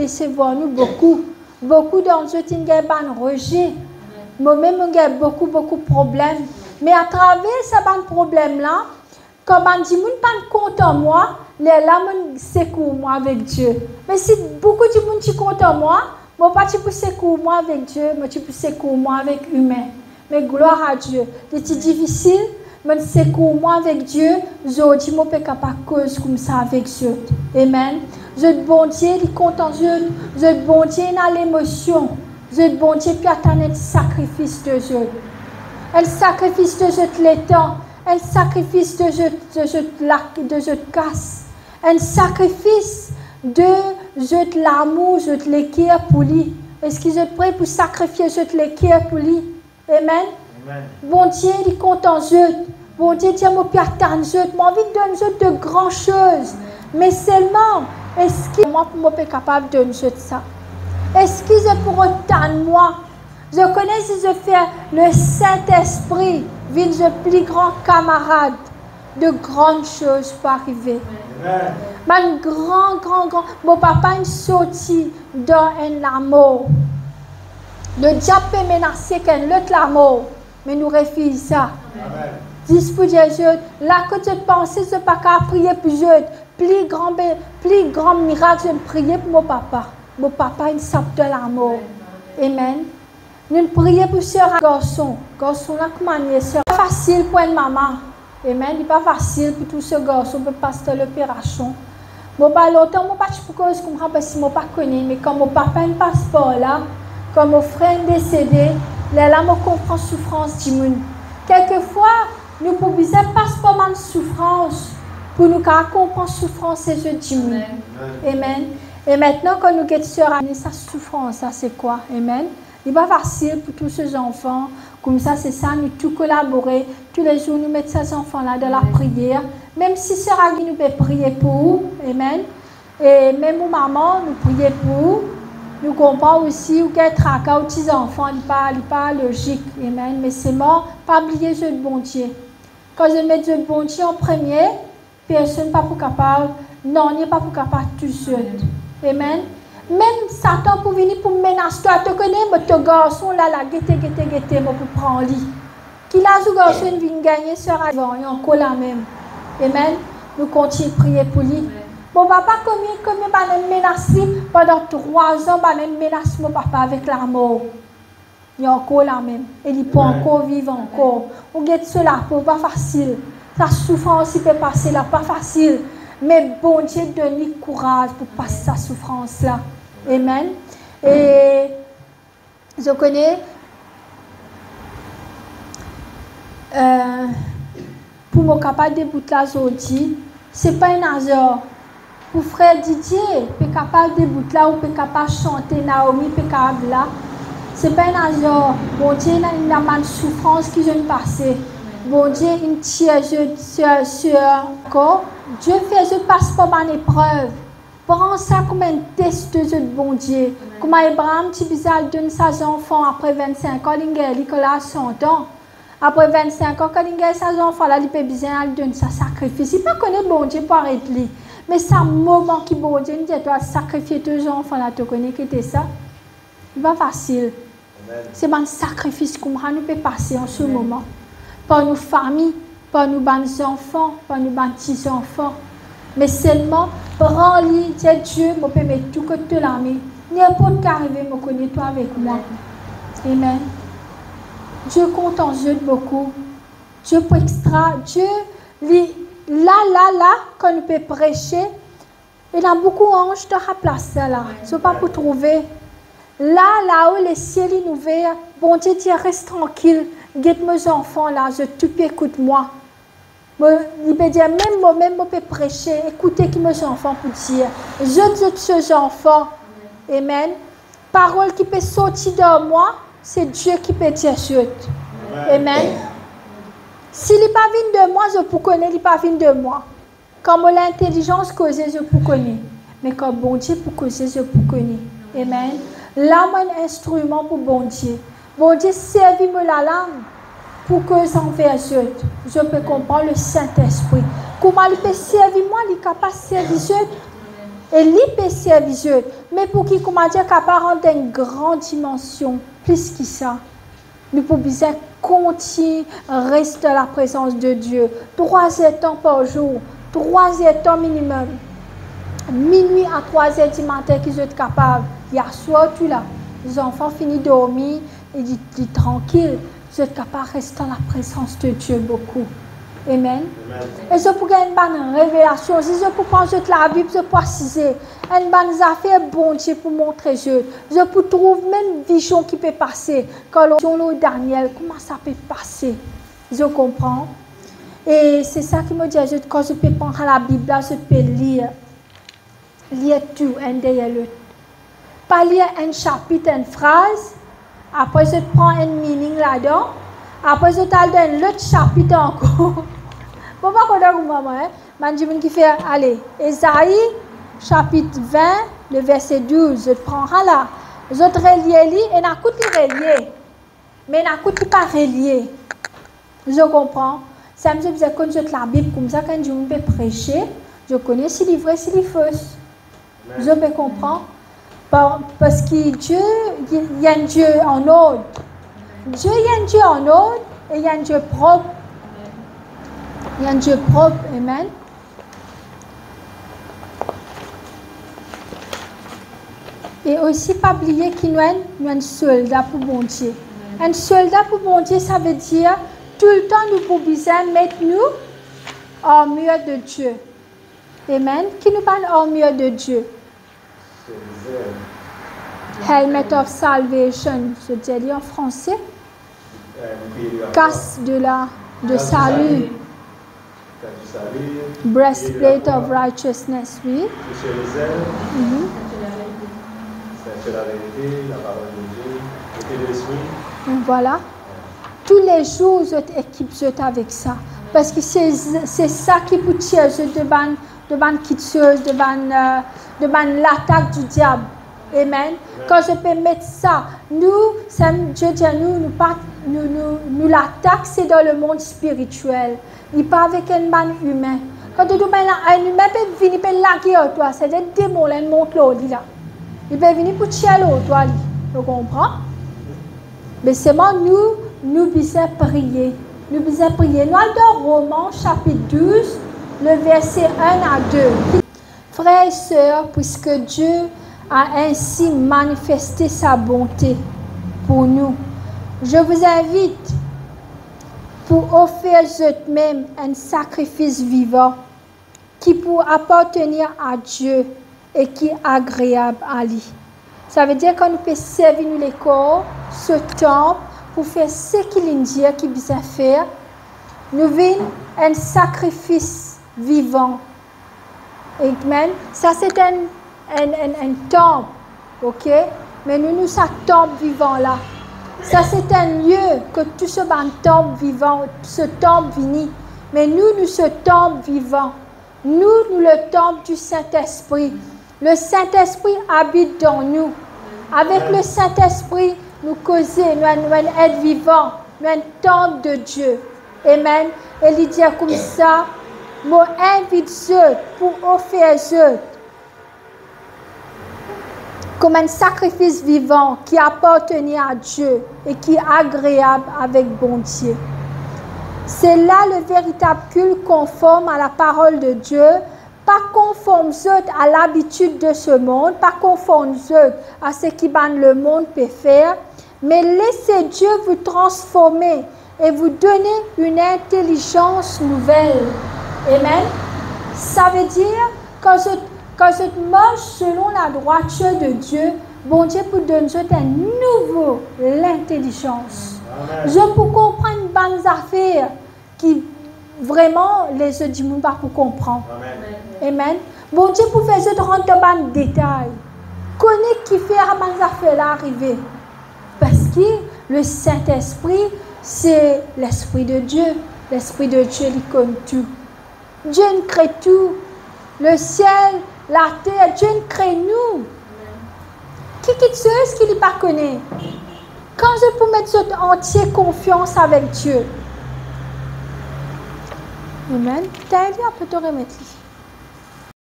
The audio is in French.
décevoir nous beaucoup. Beaucoup d'entre eux, ils ont un rejet. Moi-même, j'ai beaucoup de problèmes. Mais à travers ces problèmes-là, quand on dit, pas content moi, les lames secours moi avec Dieu. Mais si beaucoup de gens sont contents moi, je ne peux pas secours moi avec Dieu, mais je peux secours moi avec humain. Mais gloire à Dieu. C'est difficile, mais secours moi avec Dieu, je dis, je peux pas cause comme ça avec Dieu. Amen. Je suis bon Dieu, il est content. Je suis bon Dieu dans l'émotion. Je suis bon Dieu, puis attendre un sacrifice de Dieu. Un sacrifice de Dieu les temps. Un sacrifice de je casse. Un sacrifice de je l'amour, je l'équerre pour lui. Est-ce qu'ils sont prêts pour sacrifier je l'équerre pour lui? Amen. Amen. Bon Dieu, il est content je. Bon Dieu, Dieu m'a pu attendre je. J'ai envie de donner de grandes choses. Mais seulement, est-ce que moi, je suis capable de donner ça? Est-ce qu'ils sont pour autant moi? Je connais si je fais le Saint-Esprit, vient le plus grand camarade, de grandes choses pour arriver. Amen. Grand. Mon papa est sorti dans un amour. Le diable peut menacer qu'un autre amour, mais nous refusons ça. Dis pour Dieu, là que tu penses, je ne peux pas prier pour Dieu. Plus grand miracle, je prier pour mon papa. Mon papa, il sort de l'amour. Amen. Nous prions pour ce garçon. Garçon là, comment il est? Ce n'est pas facile pour une maman. Amen. Il n'est pas facile pour tout ce garçon pour passer l'opération. Moi, pas longtemps, moi, pas de cause comme ça, parce que moi, pas connu. Mais quand mon papa a un passeport là, quand mon frère est décédé, là, je comprends la souffrance du monde. Quelquefois, nous pouvons passer passeport de souffrance pour nous comprendre la souffrance et jeux du monde. Amen. Et maintenant, quand nous avons sa souffrance, ça c'est quoi? Amen. Il n'est pas facile pour tous ces enfants. Comme ça, c'est ça, nous tous collaborer. Tous les jours, nous mettons ces enfants-là dans la prière. Même si Sœur Agui nous peut prier pour eux. Amen. Et même aux mamans, nous prions pour eux. Nous comprenons aussi que les tracas aux petits enfants, ce n'est pas logique. Amen. Mais c'est mort. Pas oublier Dieu de bon Dieu. Quand je mets Dieu de bon Dieu en premier, personne n'est pas capable. Non, il n'est pas capable de tout seul. Amen. Même Satan pour venir pour menacer toi, tu connais, mais ton garçon là, guetter, pour prendre lui. Qu'il a ce garçon vient gagner sur avant, il y a encore la même. Amen. Nous continuons à prier pour lui. Mon papa, combien de menacé pendant 3 ans, il menace mon papa avec la mort. Il y a encore la même. Et il peut encore vivre encore. On guette cela, pas facile. Sa souffrance, il peut passer là, pas facile. Mais bon Dieu donne le courage pour passer sa souffrance-là. Amen. Et je connais, pour mon capable de débouter la aujourd'hui, ce n'est pas un hasard. Pour frère Didier, il est capable de débouter là, ou il est capable de chanter Naomi, il est capable là. Ce n'est pas un hasard. Bon Dieu, il y a une souffrance qui vient de passer. Bon Dieu, il tire sur corps. Dieu fait je passe par une épreuve. Prends ça comme un test de bon Dieu. Comme Abraham, tu bizarre donne ses enfants après 25 ans, il a 100 ans. Après 25 ans, quand il a ses enfants, il peut bien donner sa sacrifice. Il ne peut pas connaître bon Dieu pour arrêter. Mais c'est un moment qui bon Dieu dit, tu dois sacrifier tes enfants là, tu connais que c'est ça. Ce n'est pas facile. C'est un sacrifice qu'on peut passer en ce moment. Pour nos familles, pour nos enfants, pour nos petits-enfants. Mais seulement, prends-lui, Dieu, je peux mettre tout côté de l'ami. N'importe qui arrive, je connais toi avec moi. Amen. Dieu compte en Dieu beaucoup. Dieu pour extra. Dieu, là, quand on peut prêcher, il y a beaucoup d'anges de la place là. Ce n'est pas pour trouver. Là où les ciels sont ouverts, bon Dieu, reste tranquille. Guette mes enfants là, tu peux écouter-moi. Il peut dire, même moi-même, je peux prêcher, écoutez qui mes enfants pour dire. Je dis ces enfants. Amen. Parole qui peut sortir de moi, c'est Dieu qui peut dire je. Amen. S'il n'est pas venu de moi, je peux connaître, il n'est pas venu de moi. Comme l'intelligence causée, je peux connaître. Mais comme bon Dieu pour causer, je peux connaître. Amen. Là, moi, un instrument pour bon Dieu. Bon Dieu, servis-moi la langue pour que j'envers je peux comprendre le Saint-Esprit. Comment il peut servir moi, il est capable de servir Dieu. Et lui peut servir, mais pour qu'il commence à rendre une grande dimension, plus que ça. Nous pouvons bien continuer à rester dans la présence de Dieu. 3 heures temps par jour, 3 heures temps minimum. Minuit à 3 heures du matin qu'ils sont capables. Il y a soir tout là. Les enfants finissent de dormir et disent tranquille. Ils sont capables de rester dans la présence de Dieu beaucoup. Amen. Et je pour gagner une bonne révélation, si je pour prendre la Bible, je peux préciser, une bonne affaire bon Dieu pour montrer je peux trouver même vision qui peut passer. Quand l'on Daniel, comment ça peut passer? Je comprends. Et c'est ça qui me dit, quand je peux prendre la Bible, là, je peux lire tout, un derrière l'autre. Pas lire un chapitre, une phrase, après je prends un meaning là-dedans. Après, je t'ai l'autre chapitre encore. Pourquoi qu'on a maman, hein? Qui fait, allez, Ésaïe, chapitre 20, le verset 12, je prends là. Je te relie et n'a pas relié. Mais n'a pas relié. Je comprends. Ça me dit que quand je la Bible comme ça, quand je peux prêcher, je connais si c'est vrai, si c'est faux. Je peux comprendre. Parce que Dieu, il y a un Dieu en ordre. Dieu, il y a un Dieu en ordre et il y a un Dieu propre. Il y a un Dieu propre, amen. Et aussi, pas oublier qu'il y a un soldat pour bon Dieu. Un soldat pour bon Dieu, ça veut dire tout le temps nous pouvons mettre nous en mur de Dieu. Amen. Qui nous parle en mur de Dieu? Helmet of salvation, je dis en français. Casque de salut. Breastplate of righteousness, oui. C'est la vérité, la parole de Dieu, l'esprit. Voilà. Tous les jours, je t'équipe avec ça. Parce que c'est ça qui peut tirer devant kitscheuse, devant l'attaque du diable. Amen. Quand je peux mettre ça, Dieu dit à nous l'attaque, c'est dans le monde spirituel. Il n'est pas avec un man humain. Quand tu dis un humain peut venir pour laguer à toi, c'est des démons qui montent là. Il peut venir pour tirer toi. Tu comprends? Mais c'est moi, nous devons prier. Nous devons prier. Nous allons dans Romains chapitre 12, le verset 1 à 2. Frères et sœurs, puisque Dieu a ainsi manifesté sa bonté pour nous, je vous invite pour offrir vous-même un sacrifice vivant qui peut appartenir à Dieu et qui est agréable à lui. Ça veut dire qu'on peut servir nous les corps, ce temps, pour faire ce qu'il dit qu'il besoin faire. Nous venons un sacrifice vivant. Amen. Ça c'est un temple, ok? Mais nous sommes temple vivant là. Ça c'est un lieu que tout ce temple vivant, ce temple vini. Mais nous ce temple vivant. Nous le temple du Saint-Esprit. Le Saint-Esprit habite dans nous. Avec le Saint-Esprit, nous causons, nous être vivants, nous un temple de Dieu. Amen. Et il dit comme ça, moi invite ceux pour offrir ceux comme un sacrifice vivant qui appartenait à Dieu et qui est agréable avec bon Dieu. C'est là le véritable culte conforme à la parole de Dieu, pas conforme à l'habitude de ce monde, pas conforme à ce que le monde peut faire, mais laissez Dieu vous transformer et vous donner une intelligence nouvelle. Amen. Ça veut dire quand je marche selon la droiture de Dieu, bon Dieu peut donner un nouveau l'intelligence. Je peux comprendre une bonne affaire qui vraiment les autres du monde pas pour comprendre. Amen. Amen. Bon Dieu pour faire je rentrer dans le détail. Connais qui fait à bonne affaire là arriver. Parce que le Saint-Esprit c'est l'Esprit de Dieu. L'Esprit de Dieu il connaît tout. Dieu crée tout. Le ciel, la terre, Dieu crée nous. Qui est-ce qui ne pas connaît? Quand je peux mettre cette entière confiance avec Dieu. Amen. T'as dit, on peut te remettre ici.